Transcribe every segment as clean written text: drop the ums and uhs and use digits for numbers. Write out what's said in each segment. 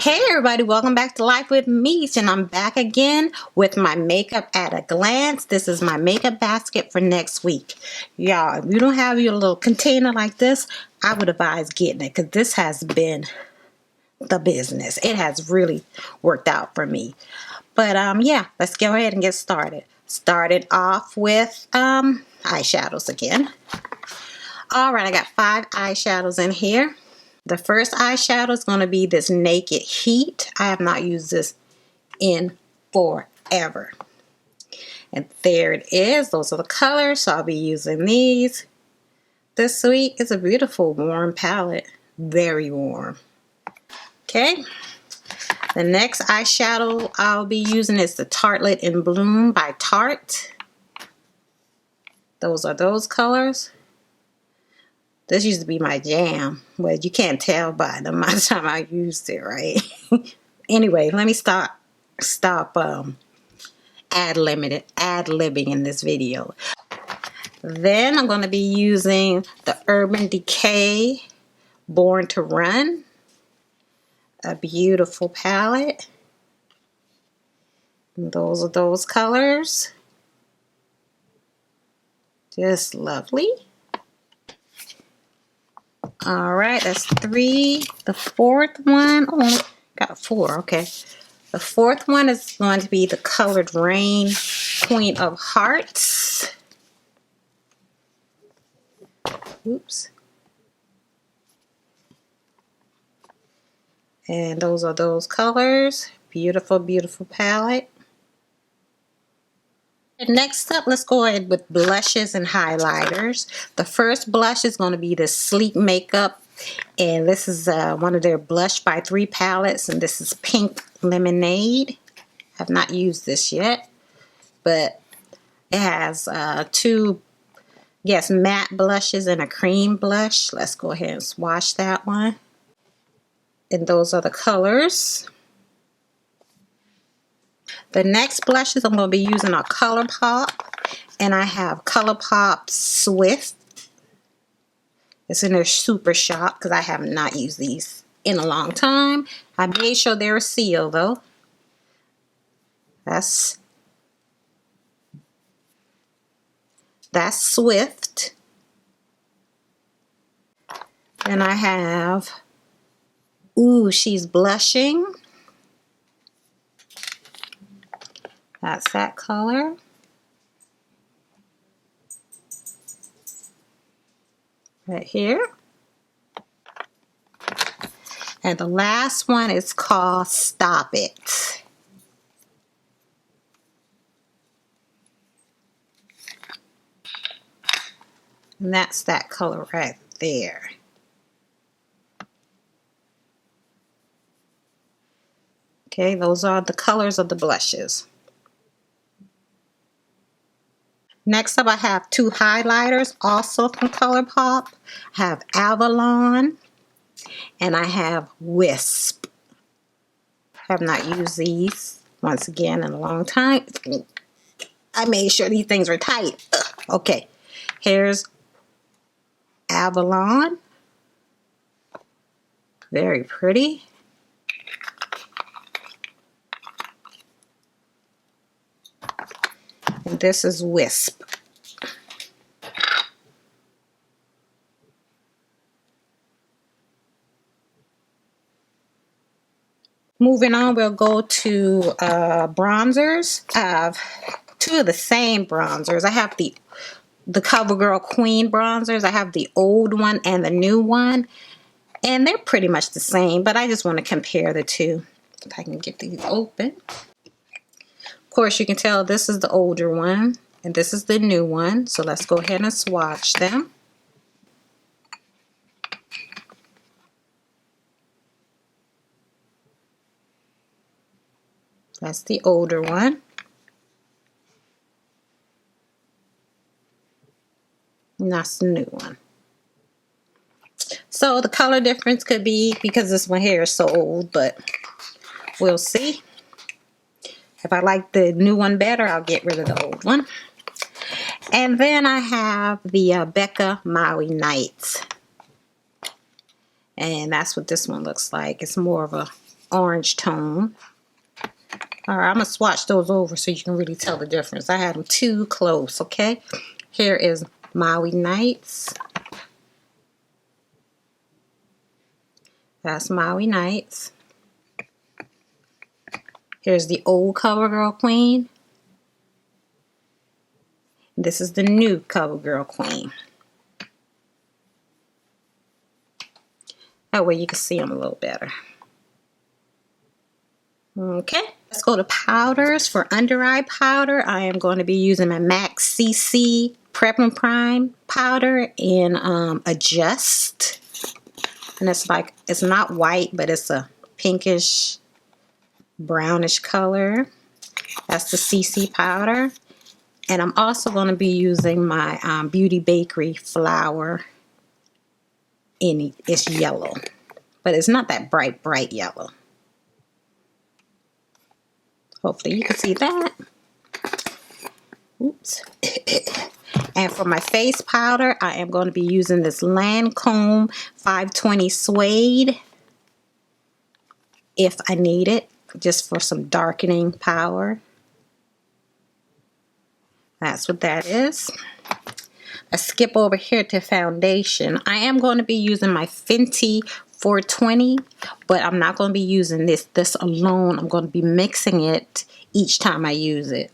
Hey everybody, welcome back to Life with Me, and I'm back again with my makeup at a glance. This is my makeup basket for next week. Y'all, if you don't have your little container like this, I would advise getting it because this has been the business. It has really worked out for me. But yeah, let's go ahead and get started. Started off with eyeshadows again. All right, I got 5 eyeshadows in here. The first eyeshadow is going to be this Naked Heat. I have not used this in forever. And there it is. Those are the colors. So I'll be using these this week. It's a beautiful warm palette. Very warm. Okay. The next eyeshadow I'll be using is the Tartlet in Bloom by Tarte. Those are those colors. This used to be my jam, but you can't tell by the amount of time I used it, right? Anyway, let me stop ad-libbing in this video. Then I'm going to be using the Urban Decay Born to Run. A beautiful palette. And those are those colors. Just lovely. All right, that's 3. The fourth one, only got 4, okay. The fourth one is going to be the Colored Rain Queen of Hearts. Oops. And those are those colors. Beautiful, beautiful palette. Next up, let's go ahead with blushes and highlighters. The first blush is going to be the Sleek Makeup, and this is one of their Blush by 3 palettes, and this is Pink Lemonade. I have not used this yet, but it has 2, matte blushes and a cream blush. Let's go ahead and swatch that one. And those are the colors. The next blushes, I'm going to be using a ColourPop, and I have ColourPop Swift. It's in their Super Shop because I have not used these in a long time. I made sure they're sealed though. That's Swift. And I have, ooh, she's blushing. That's that color. Right here. And the last one is called Stop It. And that's that color right there. Okay, those are the colors of the blushes. Next up, I have 2 highlighters, also from ColourPop. I have Avalon, and I have Wisp. I have not used these, once again, in a long time. I made sure these things were tight. Okay, here's Avalon. Very pretty. And this is Wisp. Moving on, we'll go to bronzers. I have 2 of the same bronzers. I have the CoverGirl Queen bronzers. I have the old one and the new one. And they're pretty much the same, but I just want to compare the 2. If I can get these open. Of course, you can tell this is the older one and this is the new one. So let's go ahead and swatch them. That's the older one. And that's the new one. So the color difference could be because this one here is so old, but we'll see. If I like the new one better, I'll get rid of the old one. And then I have the Becca Maui Nights. And that's what this one looks like. It's more of a orange tone. All right, I'm going to swatch those over so you can really tell the difference. I had them too close, okay? Here is Maui Nights. That's Maui Nights. Here's the old CoverGirl Queen. This is the new CoverGirl Queen. That way you can see them a little better. Okay, let's go to powders. For under eye powder, I am going to be using my MAC CC Prep and Prime powder in Adjust. And it's like, it's not white, but it's a pinkish, brownish color. That's the CC powder. And I'm also going to be using my Beauty Bakery flour. It's yellow, but it's not that bright yellow. Hopefully you can see that. Oops. And for my face powder, I am going to be using this Lancome 520 Suede if I need it, just for some darkening power. That's what that is. Let's skip over here to foundation. I am going to be using my Fenty 420, but I'm not going to be using this alone. I'm going to be mixing it each time I use it.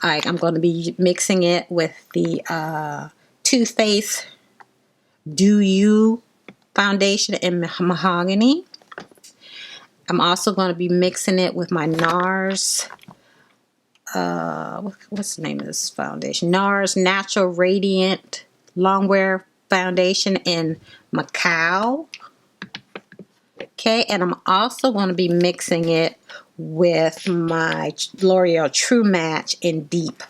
I'm going to be mixing it with the Too Faced Do You foundation in mahogany. I'm also going to be mixing it with my NARS. What's the name of this foundation? NARS Natural Radiant Longwear Foundation in Macau. Okay, and I'm also going to be mixing it with my L'Oreal True Match in deep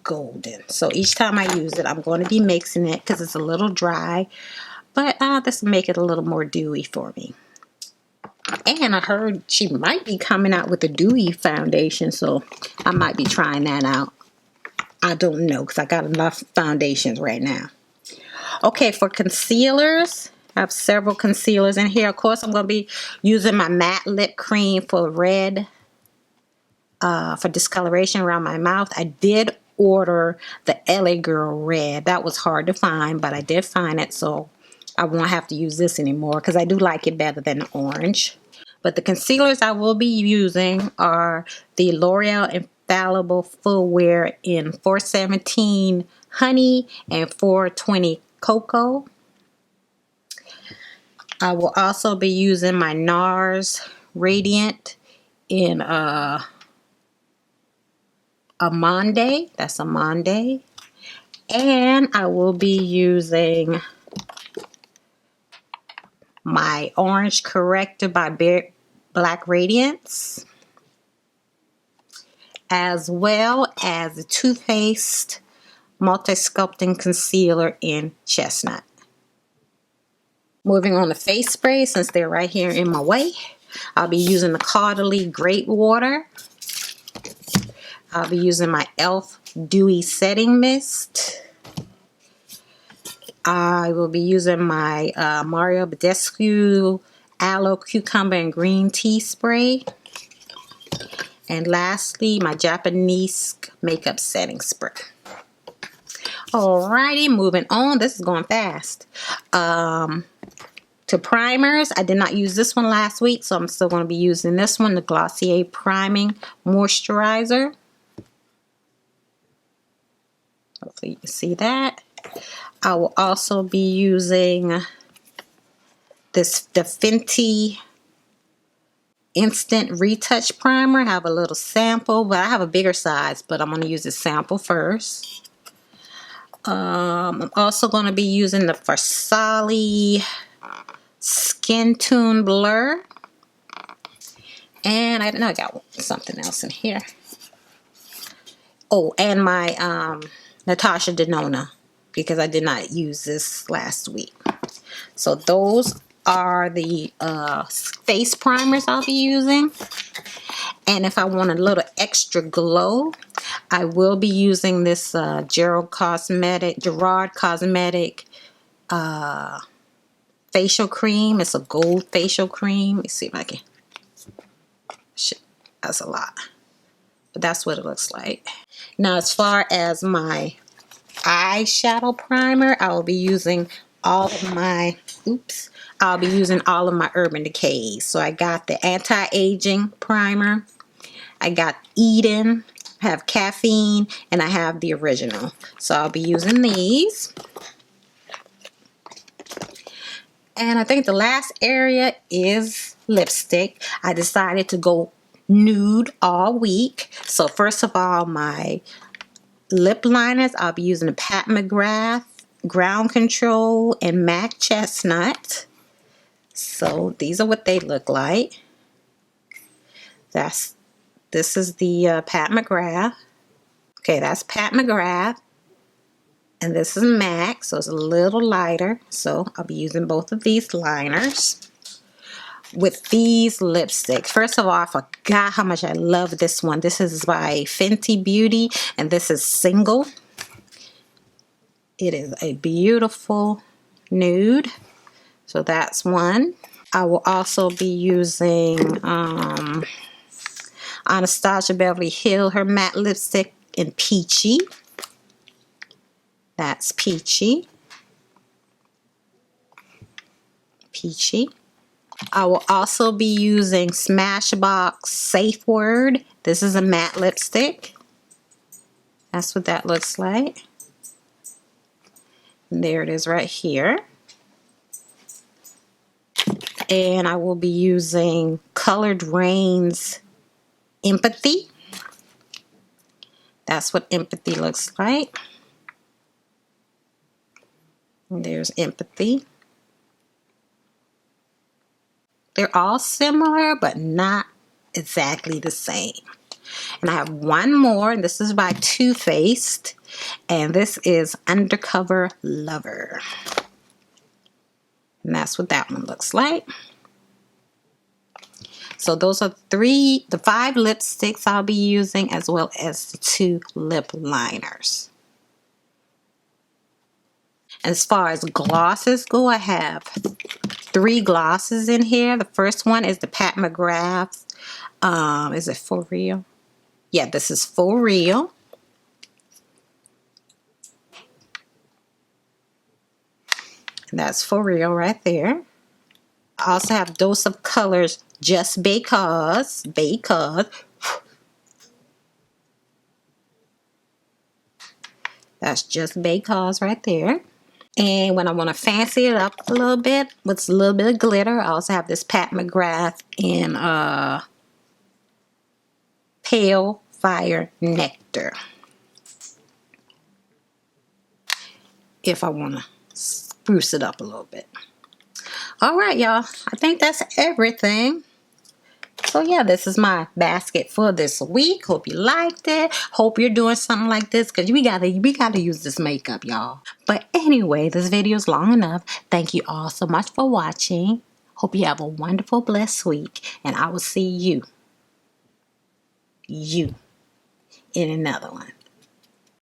golden. So each time I use it, I'm going to be mixing it because it's a little dry, but this will make it a little more dewy for me. And I heard she might be coming out with a dewy foundation, so I might be trying that out. I don't know because I got enough foundations right now. Okay, for concealers, I have several concealers in here. Of course, I'm going to be using my matte lip cream for red, for discoloration around my mouth. I did order the LA Girl Red. That was hard to find, but I did find it, so I won't have to use this anymore because I do like it better than the orange. But the concealers I will be using are the L'Oreal Infallible Full Wear in 417 Honey and 420 Cocoa. I will also be using my NARS Radiant in Amande. That's Amande. And I will be using my Orange Corrector by Black Radiance, as well as the Too Faced Multi-Sculpting Concealer in Chestnut. Moving on to face spray, since they're right here in my way, I'll be using the Caudalie Great Water. I'll be using my e.l.f. Dewy Setting Mist. I will be using my Mario Badescu Aloe Cucumber and Green Tea Spray. And lastly, my Japanese Makeup Setting Spray. Alrighty, moving on. This is going fast. To primers, I did not use this one last week, so I'm still going to be using this one, the Glossier Priming Moisturizer. Hopefully you can see that. I will also be using the Fenty Instant Retouch Primer. I have a little sample, but I have a bigger size, but I'm going to use the sample first. I'm also going to be using the Farsali Skin Tune Blur. And I know I got something else in here. Oh, and my Natasha Denona, because I did not use this last week. So those are the face primers I'll be using. And if I want a little extra glow, I will be using this Gerard Cosmetic face facial cream. It's a gold facial cream. Let me see if I can. Shit, that's a lot. But that's what it looks like. Now, as far as my eyeshadow primer, I will be using all of my, I'll be using all of my Urban Decays. So I got the anti-aging primer. I got Eden, I have caffeine, and I have the original. So I'll be using these. And I think the last area is lipstick. I decided to go nude all week. So first of all, my lip liners, I'll be using the Pat McGrath, Ground Control, and MAC Chestnut. So these are what they look like. This is the Pat McGrath. Okay, that's Pat McGrath. And this is MAC, so it's a little lighter. So I'll be using both of these liners with these lipsticks. First of all, I forgot how much I love this one. This is by Fenty Beauty, and this is Single. It is a beautiful nude. So that's one. I will also be using Anastasia Beverly Hills, her matte lipstick in Peachy. That's Peachy. Peachy. I will also be using Smashbox Safe Word. This is a matte lipstick. That's what that looks like. And there it is right here. And I will be using Colored Rain's Empathy. That's what Empathy looks like. And there's Empathy. They're all similar, but not exactly the same. And I have one more, and this is by Too Faced, and this is Undercover Lover. And that's what that one looks like. So those are the 5 lipsticks I'll be using, as well as the 2 lip liners. As far as glosses go, I have 3 glosses in here. The first one is the Pat McGrath. Is it For Real? Yeah, this is For Real. And that's For Real right there. I also have Dose of Colors Just Because. That's Just Because right there. And when I want to fancy it up a little bit with a little bit of glitter, I also have this Pat McGrath in Pale Fire Nectar. If I want to spruce it up a little bit. Alright, y'all. I think that's everything. So yeah, this is my basket for this week. Hope you liked it. Hope you're doing something like this, because we gotta use this makeup, y'all. But anyway, this video is long enough. Thank you all so much for watching. Hope you have a wonderful, blessed week, and I will see you in another one.